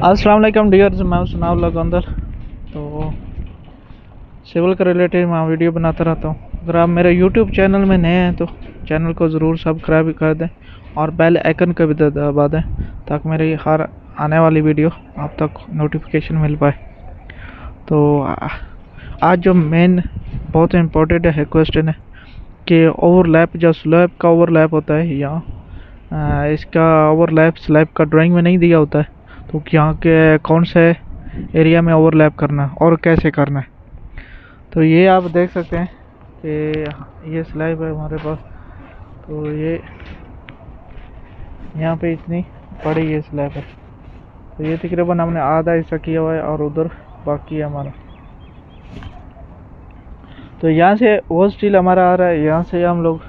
अस्सलाम वालेकुम डियर्स, मैं हूं सुनाव लग अंदर। तो सिविल के रिलेटेड मैं वीडियो बनाता रहता हूं। अगर आप मेरे यूट्यूब चैनल में नए हैं तो चैनल को ज़रूर सब्सक्राइब कर दें और बेल आइकन को भी दबा दें ताकि मेरी हर आने वाली वीडियो आप तक नोटिफिकेशन मिल पाए। तो आज जो मेन बहुत इम्पोर्टेंट है क्वेश्चन है कि ओवरलैप, जो स्लैब का ओवरलैप होता है या इसका ओवरलैप स्लैब का ड्राइंग में नहीं दिया होता है, तो यहाँ के कौन से एरिया में ओवरलैप करना है और कैसे करना है। तो ये आप देख सकते हैं कि ये स्लैब है हमारे पास। तो ये यहाँ पे इतनी बड़ी ये स्लैब है, तो ये तकरीबन हमने आधा हिस्सा किया हुआ है और उधर बाकी है हमारा। तो यहाँ से वो स्टील हमारा आ रहा है, यहाँ से हम लोग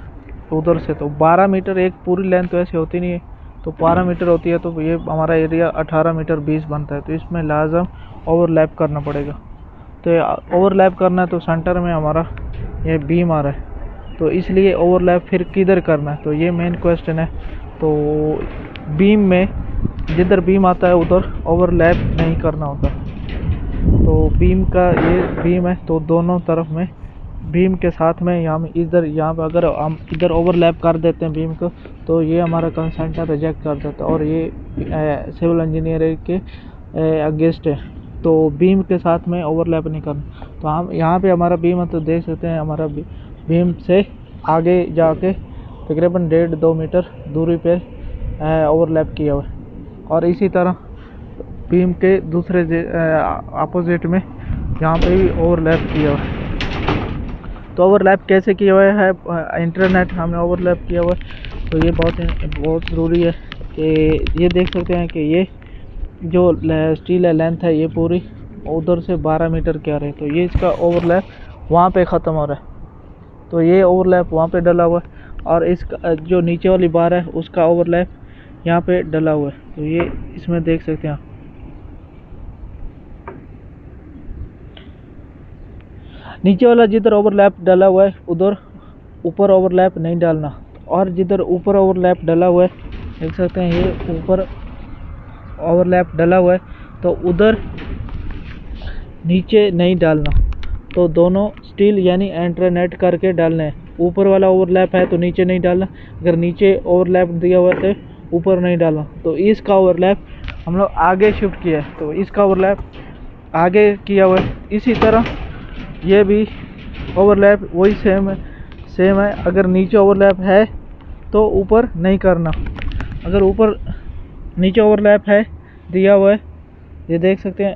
उधर से। तो 12 मीटर एक पूरी लेंथ तो ऐसे होती नहीं है, तो 12 मीटर होती है, तो ये हमारा एरिया 18 मीटर 20 बनता है। तो इसमें लाजम ओवरलैप करना पड़ेगा। तो ओवरलैप करना है तो सेंटर में हमारा ये बीम आ रहा है, तो इसलिए ओवरलैप फिर किधर करना है, तो ये मेन क्वेश्चन है। तो बीम में जिधर बीम आता है उधर ओवरलैप नहीं करना होता। तो बीम का ये बीम है, तो दोनों तरफ में बीम के साथ में यहाँ पर अगर हम इधर ओवरलैप कर देते हैं बीम को, तो ये हमारा कंसेंट रिजेक्ट कर देता है और ये सिविल इंजीनियरिंग के अगेंस्ट है। तो बीम के साथ में ओवरलैप नहीं करना। तो हम यहाँ पे हमारा बीम है, तो देख सकते हैं हमारा बीम से आगे जाके तकरीबन 1.5-2 मीटर दूरी पे ओवरलैप किया हुआ है। और इसी तरह बीम के दूसरे अपोजिट में यहाँ पे भी ओवरलैप किया हुआ है। तो ओवरलैप कैसे किया हुआ है, इंटरनेट हमने ओवरलैप किया हुआ है। तो ये बहुत ज़रूरी है कि ये देख सकते हैं कि ये जो स्टील है लेंथ है ये पूरी उधर से 12 मीटर क्या रहे, तो ये इसका ओवरलैप वहाँ पे ख़त्म हो रहा है। तो ये ओवरलैप वहाँ पे डला हुआ है और इसका जो नीचे वाली बार है उसका ओवरलैप यहाँ पे डला हुआ है। तो ये इसमें देख सकते हैं। नीचे वाला जिधर ओवरलैप डला हुआ है उधर ऊपर ओवरलैप नहीं डालना, और जिधर ऊपर ओवरलैप डला हुआ है देख सकते हैं ये ऊपर ओवरलैप डला हुआ है, तो उधर नीचे नहीं डालना। तो दोनों स्टील यानी इंटरनेट करके डालने हैं। ऊपर वाला ओवरलैप है तो नीचे नहीं डालना, अगर नीचे ओवरलैप दिया हुआ है तो ऊपर नहीं डालना। तो इसका ओवरलैप हम लोग आगे शिफ्ट किया है, तो इसका ओवरलैप आगे किया हुआ है। इसी तरह ये भी ओवरलैप वही सेम है। अगर नीचे ओवरलैप है तो ऊपर नहीं करना। अगर ऊपर नीचे ओवरलैप है दिया हुआ है, ये देख सकते हैं।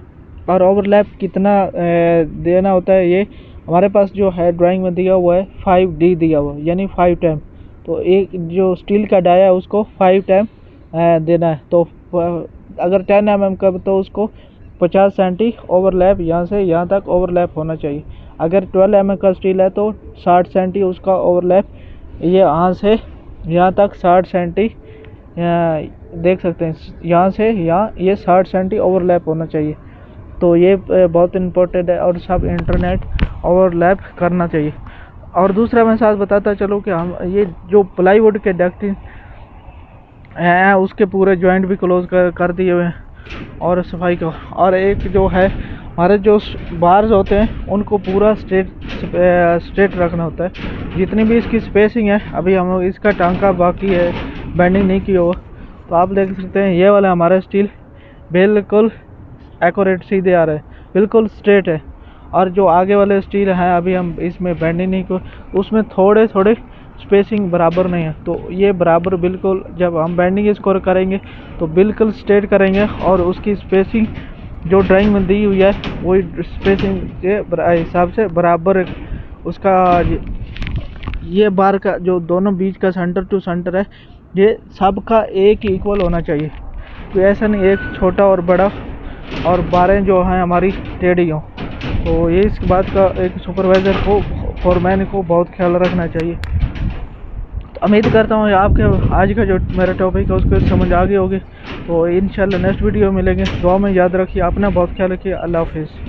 और ओवरलैप कितना देना होता है, ये हमारे पास जो है ड्राइंग में दिया हुआ है 5D दिया हुआ है, यानी 5 टाइम। तो एक जो स्टील का डाया है उसको 5 टाइम देना है। तो अगर 10 mm का तो उसको 50 सेंटी ओवरलैप यहाँ से यहाँ तक ओवरलैप होना चाहिए। अगर 12 mm का स्टील है तो 60 सेंटी उसका ओवरलैप, ये यहाँ से यहाँ तक 60 सेंटी देख सकते हैं, यहाँ से यहाँ ये 60 सेंटी ओवरलैप होना चाहिए। तो ये बहुत इम्पोर्टेंट है और सब इंटरनेट ओवरलैप करना चाहिए। और दूसरा मैं साथ बताता चलो कि हम ये जो प्लाईवुड के डक्टिंग हैं उसके पूरे जॉइंट भी क्लोज कर दिए हुए हैं और सफाई का। और एक जो है हमारे जो बार्स होते हैं उनको पूरा स्ट्रेट रखना होता है। जितनी भी इसकी स्पेसिंग है, अभी हम लोग इसका टांका बाकी है, बेंडिंग नहीं किया हुआ। तो आप देख सकते हैं ये वाला हमारा स्टील बिल्कुल एक्यूरेट सीधे आ रहा है, बिल्कुल स्ट्रेट है। और जो आगे वाले स्टील हैं अभी हम इसमें बेंडिंग नहीं को, उसमें थोड़े स्पेसिंग बराबर नहीं है। तो ये बराबर बिल्कुल जब हम बेंडिंग इसको करेंगे तो बिल्कुल स्ट्रेट करेंगे और उसकी स्पेसिंग जो ड्राइंग में दी हुई है वही स्पेसिंग के हिसाब से बराबर उसका ये बार का जो दोनों बीच का सेंटर टू सेंटर है ये सबका एक ही इक्वल होना चाहिए। तो ऐसा नहीं एक छोटा और बड़ा और बारें जो हैं हमारी टेढ़ी हों। तो ये इस बात का एक सुपरवाइज़र को, फोरमैन को बहुत ख्याल रखना चाहिए। तो उम्मीद करता हूँ आपके आज का जो मेरा टॉपिक है उसको समझ आ गई होगी। तो इंशाल्लाह नेक्स्ट वीडियो मिलेंगे। दुआ में याद रखिए, अपना बहुत ख्याल रखिए। अल्लाह हाफिज़।